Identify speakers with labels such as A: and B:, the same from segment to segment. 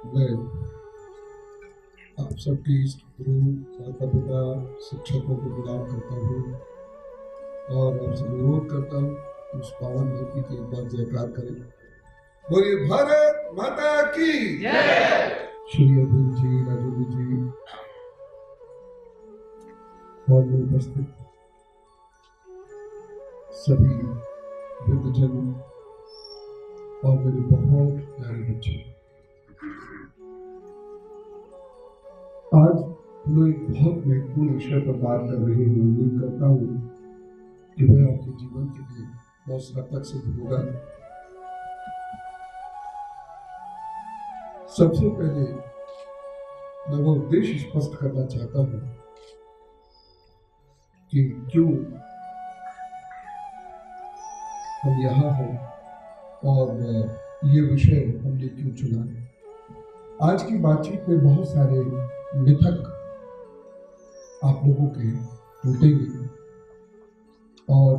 A: मैं आप सबके इष्ट गुरु माता पिता शिक्षकों को प्रणाम करता हूँ और आपसे अनुरोध करता हूँ कि उस पावन धरती की एक बार जयकार करें। बोलिए भारत माता की जय। श्री अरुण जी, राजू जी, हॉल में उपस्थित सभी वृद्धजन और मेरे बहुत प्यारे बच्चे, आज हम लोग एक बहुत महत्वपूर्ण विषय पर बात कर रहे हैं। उम्मीद करता हूँ कि वह आपके जीवन के लिए बहुत सार्थक सिद्ध होगा। सबसे पहले मैं वो उद्देश्य स्पष्ट करना चाहता हूँ कि क्यों हम यहाँ हैं और ये विषय हमने क्यों चुना है। आज की बातचीत में बहुत सारे मिथक आप लोगों के टूटेंगे और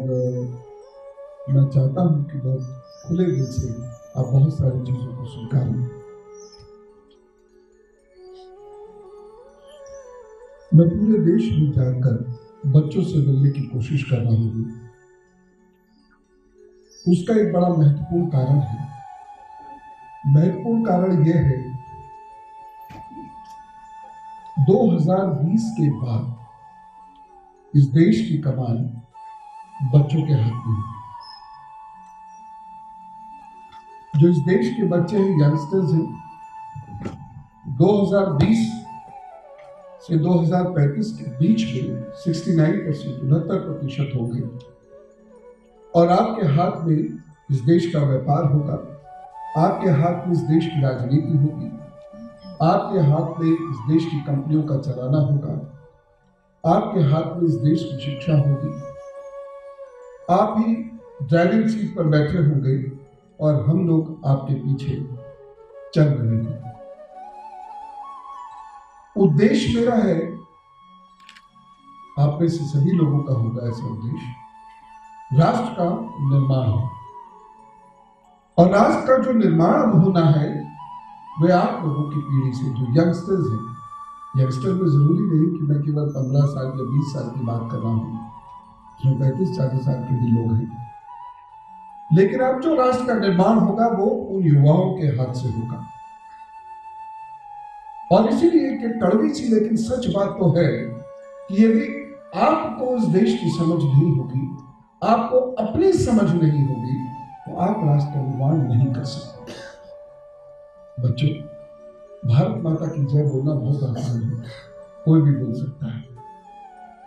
A: मैं चाहता हूं कि बहुत खुले दिल से आप बहुत सारी चीजों को स्वीकारें। मैं पूरे देश में जाकर बच्चों से मिलने की कोशिश कर रहा हूं। उसका एक बड़ा महत्वपूर्ण कारण है। महत्वपूर्ण कारण यह है 2020 के बाद इस देश की कमान बच्चों के हाथ में है। जो इस देश के बच्चे हैं, यंगस्टर्स हैं, 2020 से 2035 के बीच में 69% होंगे और आपके हाथ में इस देश का व्यापार होगा, आपके हाथ में इस देश की राजनीति होगी, आपके हाथ में इस देश की कंपनियों का चलाना होगा, आपके हाथ में इस देश की शिक्षा होगी, आप ही ड्राइविंग सीट पर बैठे होंगे और हम लोग आपके पीछे चल रहे हैं। उद्देश्य मेरा है, आप में से सभी लोगों का होगा ऐसा उद्देश्य, राष्ट्र का निर्माण है। और राष्ट्र का जो निर्माण होना है वे आप लोगों की पीढ़ी से, जो यंगस्टर्स हैं। यंगस्टर में जरूरी नहीं कि मैं केवल 15 साल या 20 साल की बात कर रहा हूं, जो 35-40 साल के भी लोग हैं, लेकिन अब जो राष्ट्र का निर्माण होगा वो उन युवाओं के हाथ से होगा। और इसीलिए एक कड़वी सी लेकिन सच बात तो है कि यदि आपको इस देश की समझ नहीं होगी, आपको अपनी समझ नहीं होगी, तो आप राष्ट्र का निर्माण नहीं कर सकते। बच्चों, भारत माता की जय बोलना बहुत आसान है, कोई भी बोल सकता है,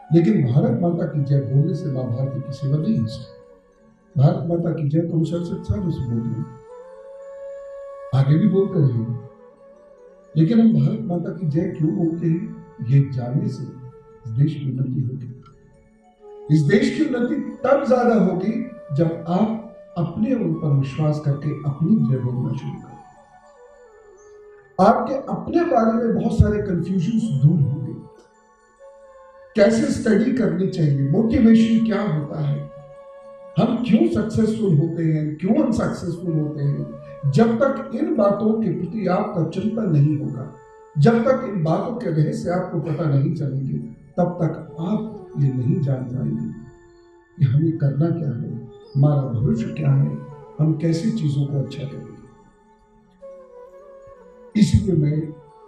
A: लेकिन भारत माता की जय बोलने से मां भारती की सेवा नहीं हो सकती। भारत माता की जय तो हम 67 सालों से बोल रहे हैं, आगे भी बोलते रहेंगे, लेकिन हम भारत माता की जय क्यों बोलते हैं, ये जानने से इस देश की उन्नति होगी। इस देश की उन्नति तब ज्यादा होगी जब आप अपने ऊपर विश्वास करके अपनी जय बोलना शुरू करें। आपके अपने बारे में बहुत सारे कंफ्यूजन्स दूर होंगे। कैसे स्टडी करनी चाहिए, मोटिवेशन क्या होता है, हम क्यों सक्सेसफुल होते हैं, क्यों अनसक्सेसफुल होते हैं। जब तक इन बातों के प्रति आपका चिंतन नहीं होगा, जब तक इन बातों के रहस्य आपको पता नहीं चलेंगे, तब तक आप ये नहीं जान पाएंगे कि हमें करना क्या है, हमारा भविष्य क्या है, हम कैसी चीजों को अच्छा करेंगे। इसलिए मैं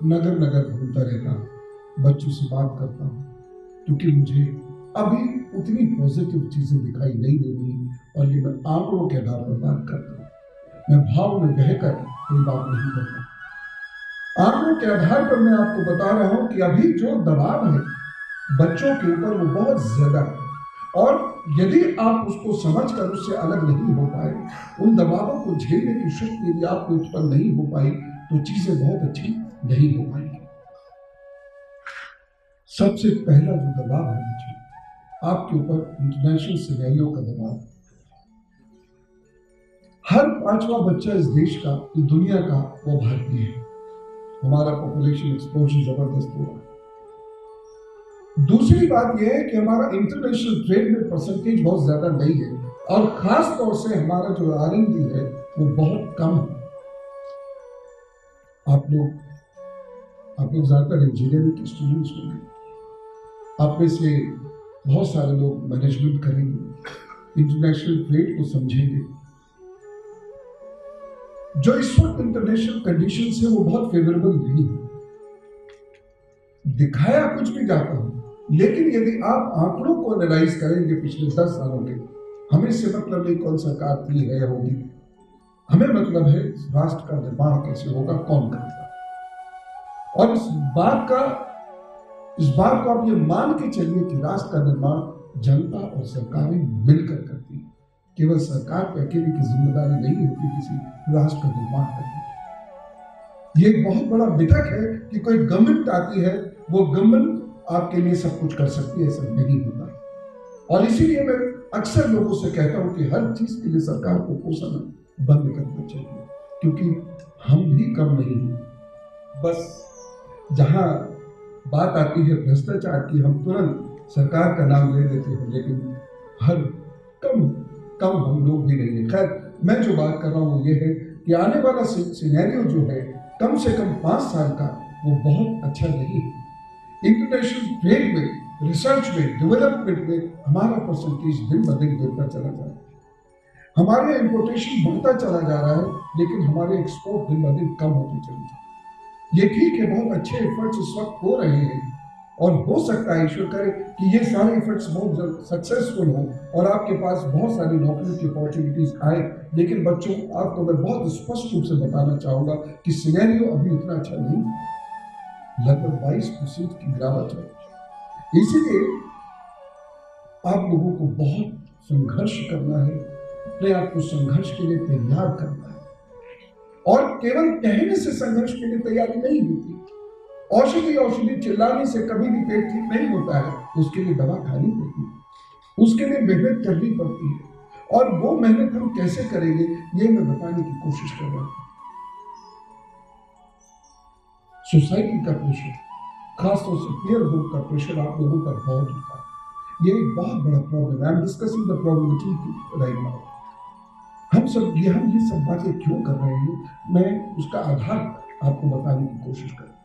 A: नगर नगर घूमता रहता हूँ, बच्चों से बात करता हूँ, क्योंकि मुझे अभी उतनी पॉजिटिव चीजें दिखाई नहीं देती और ये मैं आंकड़ों के आधार पर बात करता हूँ। मैं भाव में बहकर कोई बात नहीं करता। आंकड़ों के आधार पर मैं आपको बता रहा हूं कि अभी जो दबाव है बच्चों के ऊपर वो बहुत ज्यादा है, और यदि आप उसको समझकर उससे अलग नहीं हो पाए, उन दबावों को झेलने की शक्ति यदि आपको उत्पन्न नहीं हो पाई, तो चीजें बहुत अच्छी नहीं हो पाएंगी। सबसे पहला जो दबाव है आपके ऊपर, इंटरनेशनल सिनेरियो का दबाव। हर 5वां बच्चा इस देश का, इस दुनिया का, वो भारतीय है। हमारा पॉपुलेशन एक्सप्लोजन जबरदस्त हो रहा है। दूसरी बात यह है कि हमारा इंटरनेशनल ट्रेड में परसेंटेज बहुत ज्यादा नहीं है, और खास तौर से हमारा जो R&D है वो बहुत कम है। आप लोग ज्यादातर इंजीनियरिंग के स्टूडेंट्स होंगे। आप में से बहुत सारे लोग मैनेजमेंट करेंगे, इंटरनेशनल ट्रेड को समझेंगे। जो इस वक्त इंटरनेशनल कंडीशंस है वो बहुत फेवरेबल नहीं है। दिखाया कुछ भी जाता हो, लेकिन यदि आप आंकड़ों को एनालाइज करेंगे पिछले 10 सालों के, हमें इससे मतलब नहीं कौन सरकार थी है होगी, हमें मतलब है राष्ट्र का निर्माण कैसे होगा, कौन करेगा। और इस बात को आप ये मान के चलिए कि राष्ट्र का निर्माण जनता और सरकारें मिलकर करती है। केवल सरकार पे अकेले की जिम्मेदारी नहीं होती किसी राष्ट्र का निर्माण करने की। ये एक बहुत बड़ा मिथक है कि कोई गवर्नमेंट आती है, वो गवर्नमेंट आपके लिए सब कुछ कर सकती है, ऐसा नहीं होता। और इसीलिए मैं अक्सर लोगों से कहता हूं कि हर चीज के लिए सरकार को कोसना बंद करना चाहिए, क्योंकि हम भी कम नहीं हैं। बस जहां बात आती है भ्रष्टाचार की, हम तुरंत सरकार का नाम ले देते हैं, लेकिन हर कम हम लोग भी नहीं है। खैर, मैं जो बात कर रहा हूं वो ये है कि आने वाला सिनेरियो जो है कम से कम 5 साल का, वो बहुत अच्छा नहीं है। इंटरनेशनल ट्रेड में, रिसर्च में, डेवलपमेंट में हमारा परसेंटेज दिन ब दिन गिरता चला जा रहा है। हमारे इंपोर्टेशन बढ़ता चला जा रहा है, लेकिन हमारे एक्सपोर्ट दिन ब दिन कम होते चले जा रहे हैं। ये ठीक है, बहुत अच्छे एफर्ट्स इस वक्त हो रहे हैं, और हो सकता है ईश्वर करे कि ये सारे एफर्ट्स बहुत जल्द सक्सेसफुल हों और आपके पास बहुत सारी नौकरी की अपॉर्चुनिटीज आए। लेकिन बच्चों, आपको मैं बहुत स्पष्ट रूप से बताना चाहूंगा कि सिनेरियो अभी उतना अच्छा नहीं, लगभग 22% की गिरावट है। इसीलिए आप लोगों को बहुत संघर्ष करना है, अपने आप को संघर्ष के लिए तैयार करना है। और केवल कहने से संघर्ष के लिए तैयारी नहीं होती। औषधि चिल्लाने से कभी भी पेट ठीक नहीं होता है, उसके लिए दवा खानी पड़ती है, उसके लिए मेहनत करनी पड़ती है। और वो मेहनत हम कैसे करेंगे, ये मैं बताने की कोशिश कर रहा हूं। सोसाइटी का प्रेशर, खासतौर से पीयर ग्रुप का प्रेशर आप लोगों पर बहुत होता है। ये एक बहुत बड़ा प्रॉब्लम है। I am discussing the problem right now. हम ये सब बातें क्यों कर रहे हैं, मैं उसका आधार आपको बताने की कोशिश कर रहा हूं।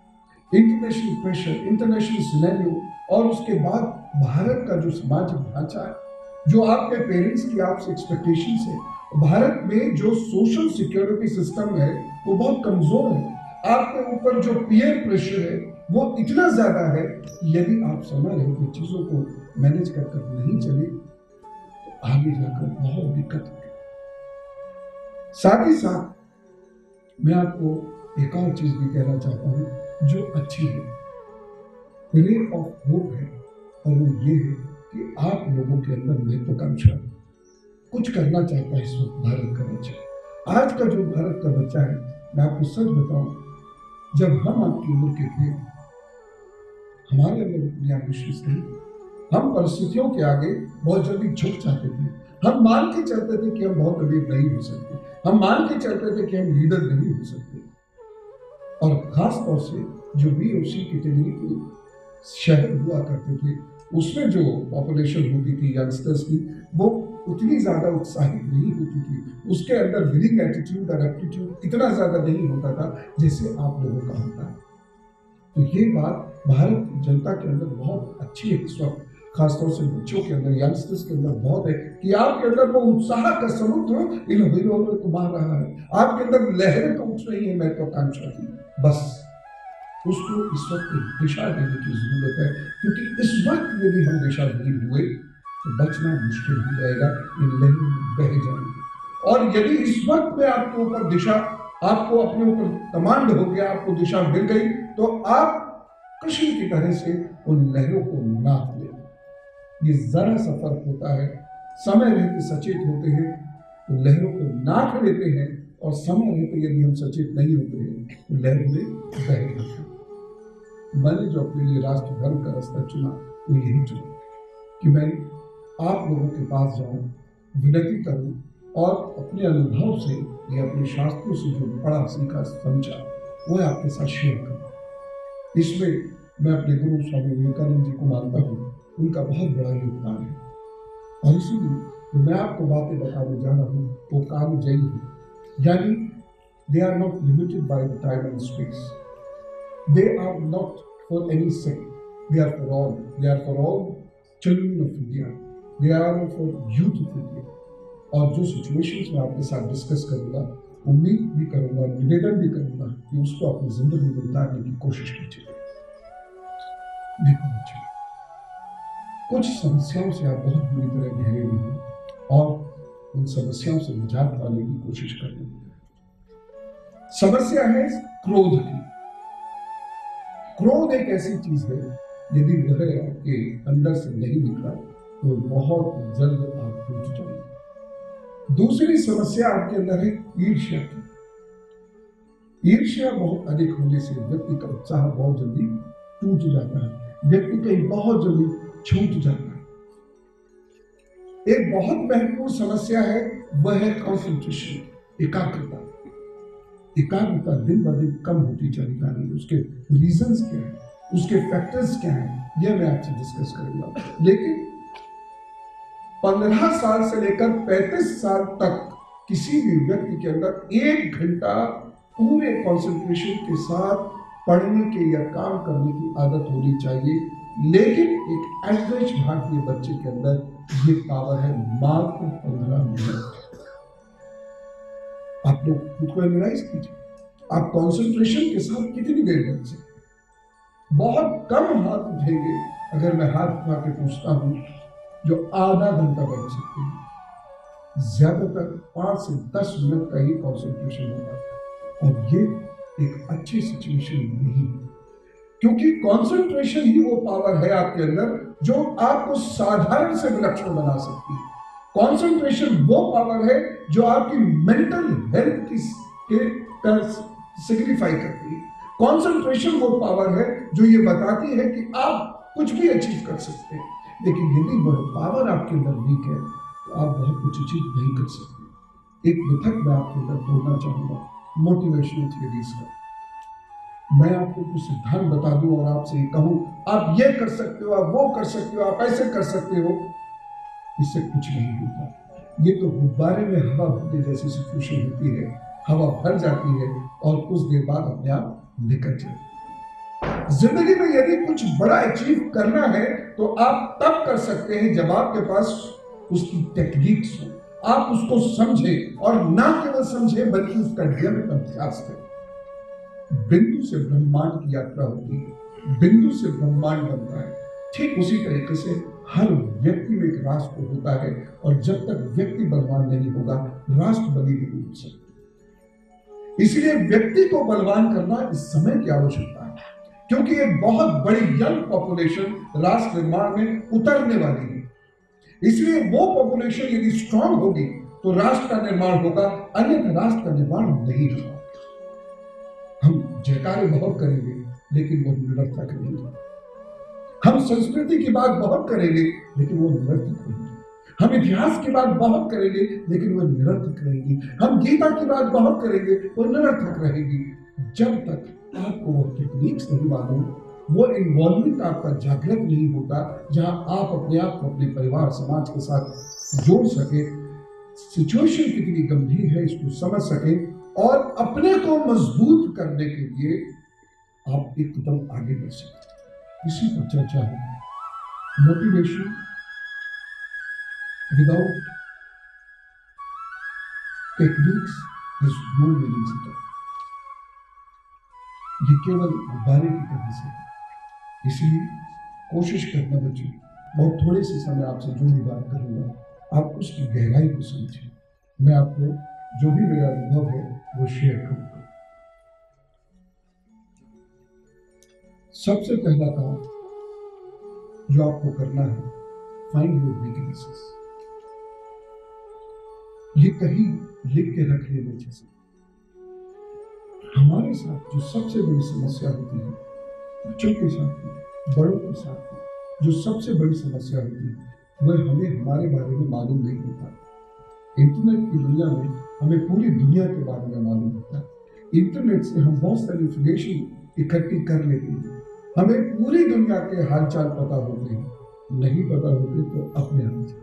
A: इंटरनेशनल प्रेशर, इंटरनेशनल सिनेरियो, और उसके बाद भारत का जो सामाजिक ढांचा है, जो आपके पेरेंट्स की आपसे एक्सपेक्टेशंस है, भारत में जो सोशल सिक्योरिटी सिस्टम है वो बहुत कमजोर है। आपके ऊपर जो पीयर प्रेशर है वो इतना ज्यादा है कि यदि आप समय रहते चीजों को मैनेज कर नहीं चले तो आगे जाकर बहुत दिक्कत होगी। साथ ही साथ मैं आपको एक और चीज भी कहना चाहता हूं जो अच्छी है, रे ऑफ होप है, और वो ये है कि आप लोगों के अंदर महत्वाकांक्षा कुछ करना चाहता है इस वक्त भारत का बच्चा। आज का जो भारत का बच्चा है, मैं आपको सच बताऊं, जब हम आपकी उम्र के थे, हमारे अंदर इतनी एम्बिशंस नहीं। हम परिस्थितियों के आगे बहुत जल्दी झुक जाते थे। हम मान के चलते थे कि हम बहुत अमीर नहीं हो सकते, हम मान के चलते थे कि हम लीडर नहीं हो सकते। और खास तौर से जो BOC कैटेगरी के शहर हुआ करते थे, उसमें जो पॉपुलेशन होती थी यंगस्टर्स की, वो उतनी ज्यादा उत्साहित नहीं होती थी। उसके अंदर विलिंग एटीट्यूड और एप्टीट्यूड इतना ज्यादा नहीं होता था जैसे आप लोगों का होता है। तो ये बात भारत की जनता के अंदर बहुत अच्छी है इस वक्त, खासतौर से बच्चों के अंदर, यंगस्टर्स के अंदर बहुत है कि आपके अंदर वो उत्साह का समुद्र इन हीरों में तुम्हार रहा है। आपके अंदर लहरें तो उठ रही है महत्वाकांक्षा की, बस उसको इस वक्त एक दिशा देने की जरूरत है। क्योंकि इस वक्त यदि हम दिशाहीन हुए तो बचना मुश्किल हो जाएगा, इन लहरों में बह जाएंगे। और यदि इस वक्त में आपके ऊपर दिशा, आपको अपने ऊपर कमांड हो गया, आपको दिशा मिल गई, तो आप कृष्ण की तरह से उन लहरों को नाप लें। ये जरा सा फर्क होता है। समय रहते सचेत होते हैं तो लहरों को नाप लेते हैं, और समय रहते यदि हम सचेत नहीं होते हैं तो लहरों में बह जाते हैं। मैंने जो अपने लिए राष्ट्र धर्म का रास्ता चुना वो यही चुना कि मैं आप लोगों के पास जाऊं, विनती करूं, और अपने अनुभव से या अपने शास्त्रों से जो पढ़ा सीखा समझा वो आपके साथ शेयर करूं। इसमें मैं अपने गुरु स्वामी विवेकानंद जी को मानता हूँ, उनका बहुत बड़ा योगदान है। और इसीलिए मैं आपको बातें बताने जा रहा हूँ वो कालजयी है, यानी They are not limited by the time and space. They are not for any sect. They are for all. They are for all children of India. They are for youth of India. और जो situations मैं आपके साथ discuss करूंगा, उम्मीद भी करूंगा, निवेदन भी करूंगा कि उसको अपनी जिंदगी में उतारने की कोशिश कीजिए। देखो बच्चे, कुछ समस्याओं से आप बहुत बुरी तरह घिरे हुए हैं और उन समस्याओं से निजात पाने की कोशिश कर रहे हैं। समस्या है क्रोध की। क्रोध एक ऐसी चीज है, यदि वह आपके अंदर से नहीं निकला तो बहुत जल्द आप टूट जाएंगे। दूसरी समस्या आपके अंदर है ईर्ष्या की। ईर्ष्या बहुत अधिक होने से व्यक्ति का उत्साह बहुत जल्दी टूट जाता है, व्यक्ति कहीं बहुत जल्दी छूट जाता है। एक बहुत महत्वपूर्ण समस्या है, वह है कंसंट्रेशन, एकाग्रता। एकाग्रता दिन ब दिन कम होती चली जा रही है। उसके रीजंस क्या है, उसके फैक्टर्स क्या है, यह मैं आपसे डिस्कस करूंगा। लेकिन 15 साल से लेकर 35 साल तक किसी भी व्यक्ति के अंदर 1 घंटा पूरे कंसंट्रेशन के साथ पढ़ने के या काम करने की आदत होनी चाहिए। लेकिन एक एवरेज भारतीय बच्चे के अंदर ये पावर है मात्र 15 मिनट। आप लोग खुद को एनालाइज कीजिए, आप कंसंट्रेशन के साथ कितनी देर बैठ सकते। बहुत कम हाथ उठेंगे अगर मैं हाथ उठा के पूछता हूं जो आधा घंटा बैठ सकते हैं। ज्यादातर 5 से 10 मिनट का ही कंसंट्रेशन होता है और ये एक अच्छी सिचुएशन नहीं है, क्योंकि कंसंट्रेशन ही वो पावर है आपके अंदर जो आपको साधारण से विलक्षण बना सकती है। कंसंट्रेशन वो पावर है जो आपकी मेंटल हेल्थ के सिग्निफाई करती है। कंसंट्रेशन वो पावर है जो ये बताती है कि आप कुछ भी अचीव कर सकते हैं। लेकिन यदि वह पावर आपके अंदर वीक है तो आप बहुत कुछ अचीव नहीं कर सकते। एक मिथक मैं आपके अंदर बोलना चाहूंगा मोटिवेशनल थियरीज का। मैं आपको कुछ सिद्धांत बता दूं और आपसे कहूं आप ये कर सकते हो, आप वो कर सकते हो, आप ऐसे कर सकते हो, इससे कुछ नहीं होता। ये तो गुब्बारे में हवा भरने जैसी सिचुएशन होती है। हवा भर जाती है और कुछ देर बाद अपने आप निकल जाती है। जिंदगी में यदि कुछ बड़ा अचीव करना है तो आप तब कर सकते हैं जब आपके पास उसकी टेक्निक्स हो, आप उसको समझें और ना केवल समझें बल्कि उसका नियमित अभ्यास करें। बिंदु से ब्रह्मांड की यात्रा होती है, बिंदु से ब्रह्मांड बनता है। ठीक उसी तरीके से हर व्यक्ति में एक राष्ट्र होता है और जब तक व्यक्ति बलवान नहीं होगा राष्ट्र बली नहीं हो सकता। इसलिए व्यक्ति को बलवान करना इस समय की आवश्यकता है, क्योंकि एक बहुत बड़ी यंग पॉपुलेशन राष्ट्र निर्माण में उतरने वाली है। इसलिए वो पॉपुलेशन यदि स्ट्रांग होगी तो राष्ट्र का निर्माण होगा, अन्यथा राष्ट्र का निर्माण नहीं होगा। हम जयकारे बहुत करेंगे लेकिन वो निरर्थक रहेंगे। हम संस्कृति की बात बहुत करेंगे लेकिन वो निरर्थक रहेंगी। हम इतिहास की बात बहुत करेंगे लेकिन वो निरर्थक रहेगी। हम गीता की बात बहुत करेंगे वो निरर्थक रहेगी। जब तक आपको वो टेक्निक्स नहीं मालूम, वो इन्वॉल्वमेंट आपका जागृत नहीं होता जहां आप अपने आप को अपने परिवार समाज के साथ जोड़ सके, सिचुएशन कितनी गंभीर है इसको समझ सके और अपने को मजबूत करने के लिए आप एक कदम आगे बढ़ सके। इसी पर चर्चा है। Motivation without techniques is no meaning at all. ये केवल गुब्बारे की तरह से है। इसलिए कोशिश करना बच्चों, बहुत थोड़े से समय आपसे जो भी बात करूंगा आप उसकी गहराई को समझें। मैं आपको जो भी मेरा अनुभव है वो शेयर करूंगा। सबसे पहला काम जो आपको करना है, फाइंड योर वीकनेसेस। ये कहीं लिख के रख लेने जैसे। हमारे साथ जो सबसे बड़ी समस्या होती है, बच्चों के साथ, बड़ों के साथ जो सबसे बड़ी समस्या होती है, वह हमें हमारे बारे में मालूम नहीं होता। इंटरनेट की दुनिया में हमें पूरी दुनिया के बारे में मालूम होता है। इंटरनेट से हम बहुत सारी इंफॉर्मेशन इकट्ठी कर लेते हैं, हमें पूरी दुनिया के हालचाल पता होते हैं। नहीं पता होते तो अपने हालचाल,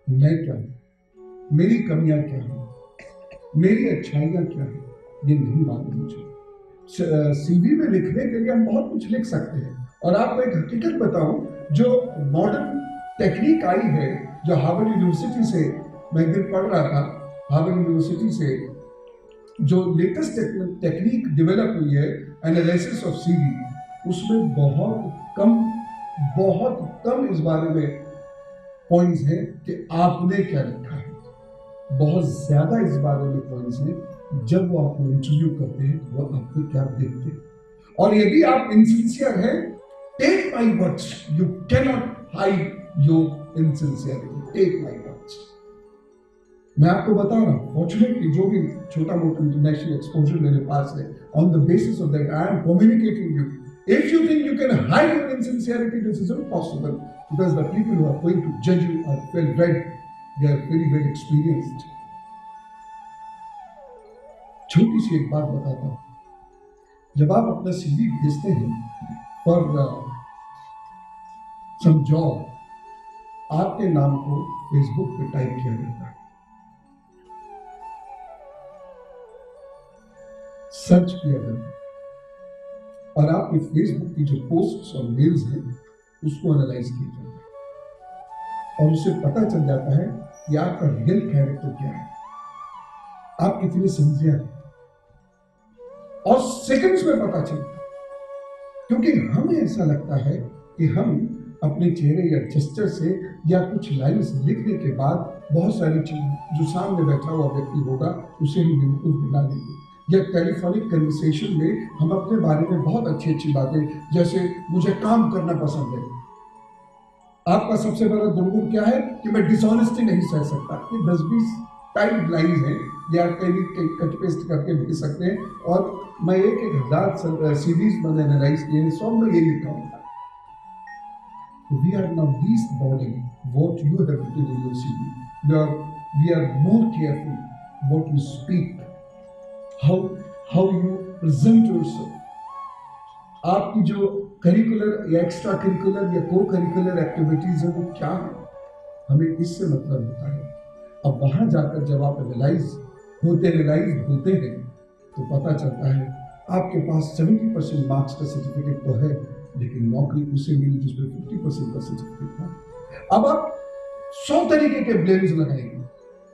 A: मैं क्या हूं, मेरी कमियां क्या हैं, मेरी अच्छाइयां क्या हैं, ये नहीं मालूम मुझे। सीवी में लिखने के लिए हम बहुत कुछ लिख सकते हैं, और आपको एक हकीकत बताऊं, जो मॉडर्न टेक्निक आई है, जो हार्वर्ड यूनिवर्सिटी से मैं एक दिन पढ़ रहा था, हार्वर्ड यूनिवर्सिटी से जो लेटेस्ट टेक्निक डेवलप हुई है एनालिसिस ऑफ सीवी, उसमें बहुत कम इस बारे में पॉइंट्स हैं कि आपने क्या लिखा है, बहुत ज्यादा इस बारे में पॉइंट्स हैं जब वो आपको इंटरव्यू करते हैं वो आपको क्या देखते हैं। और यदि आप इनसिंसियर हैं, take my words, you can not hide your insincerity, take my words. मैं आपको बता रहा हूं, फॉर्चुनेटली जो भी छोटा मोटा इंटरनेशनल एक्सपोजर मेरे पास है, on the basis of that I am communicating you. If you think you can hide your insincerity, this is impossible, because the people who are going to judge you are well read, they are very well experienced. छोटी सी एक बात बताता हूं, जब आप अपना CV भेजते हैं फॉर सम जॉब, आपके नाम को फेसबुक पे टाइप किया जाता है, सर्च किया जाता है, और आपके फेसबुक की जो पोस्ट्स और मेल्स हैं उसको एनालाइज किया जाता है, और उससे पता चल जाता है कि आपका रियल कैरेक्टर क्या है, आप कितने सिंसियर हैं, और सेकंड्स में पता चलता है। क्योंकि हमें ऐसा लगता है कि हम अपने चेहरे या जेस्चर से या कुछ लाइन्स लिखने के बाद बहुत सारी चीज जो सामने बैठा हुआ व्यक्ति होगा उसे हम बेवकूफ बना देंगे, या टेलीफोनिक कन्वर्सेशन में हम अपने बारे में बहुत अच्छी अच्छी बातें, जैसे मुझे काम करना पसंद है। आपका सबसे बड़ा दुर्गुण क्या है कि मैं डिसऑनेस्टी नहीं सह सकता। ये 10-20 टाइप लाइन्स हैं, या कहीं कट पेस्ट करके भेज सकते हैं, और मैं एक 1000 सीरीज मैंने एनालाइज किए हैं, सब में ये लिखा होगा। We are not least boarding what you have written in your CV. We are more careful what you speak, how you present yourself. आपकी जो करिकुलर या एक्स्ट्रा करिकुलर या को करिकुलर एक्टिविटीज है वो क्या है, हमें इससे मतलब होता है। अब वहां जाकर जब आप एनालाइज होते हैं तो पता चलता है आपके पास 70% मार्क्स का सर्टिफिकेट तो है, लेकिन नौकरी उसे मिली जिसमें 50% का सर्टिफिकेट था। अब आप 100 तरीके के ब्लेम्स लगाएंगे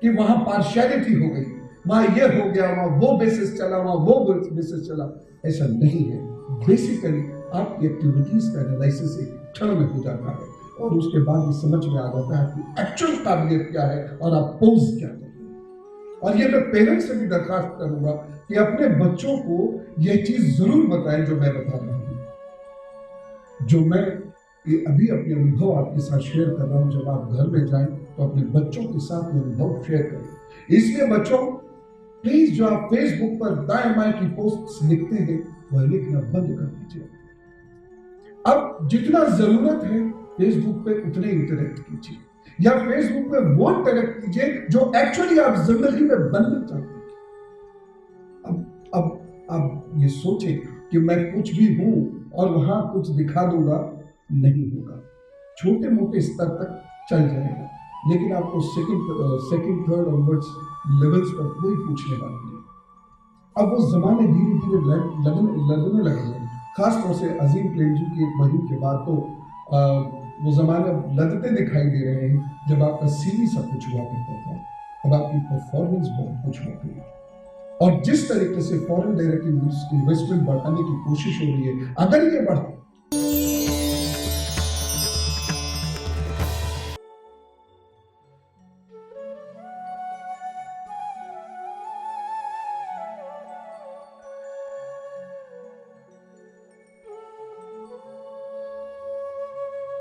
A: कि वहां पार्शियलिटी हो गई, वहां ये हो गया, वहां वो बेसिस चला, वहां वो बेसिस चला। ऐसा नहीं है। बेसिकली आपकी एक्टिविटीज का एनालिसिस एक क्षण में हो जाता है, और उसके बाद ये समझ में आ जाता है कि एक्चुअल काबिलियत क्या है और आप पोज क्या करें। और ये मैं पेरेंट्स से भी दरखास्त करूंगा कि अपने बच्चों को यह चीज जरूर बताएं जो मैं बता रहा हूं, जो मैं ये अभी अपने अनुभव आपके साथ शेयर कर रहा हूं। जब आप घर में जाएं तो अपने बच्चों के साथ ये अनुभव शेयर करें। इसलिए बच्चों, प्लीज जो आप फेसबुक पर दाएं बाएं की पोस्ट्स लिखते हैं वह लिखना बंद कर दीजिए। अब जितना जरूरत है फेसबुक पे उतने इंटरेक्ट कीजिए, या फेसबुक पे वो इंटरेक्ट कीजिए जो एक्चुअली आप जिंदगी में बनना चाहते हैं। अब ये सोचें कि मैं कुछ भी हूं और वहां कुछ दिखा दूंगा, नहीं होगा। छोटे मोटे स्तर तक चल जाएगा, लेकिन आपको सेकंड थर्ड ऑनवर्ड्स लेवल्स पर कोई पूछने वाला नहीं। अब वो जमाने धीरे धीरे लगने लगे हैं, खासतौर से अजीम प्रेमजी की एक मुहिम के बाद तो वो जमाने लगते दिखाई दे रहे हैं जब आपका सीवी सब कुछ हुआ करता था। अब आपकी परफॉर्मेंस बहुत कुछ हो गई, और जिस तरीके से फॉरेन डायरेक्ट इन्वेस्टमेंट बढ़ाने की कोशिश हो रही है, अगर ये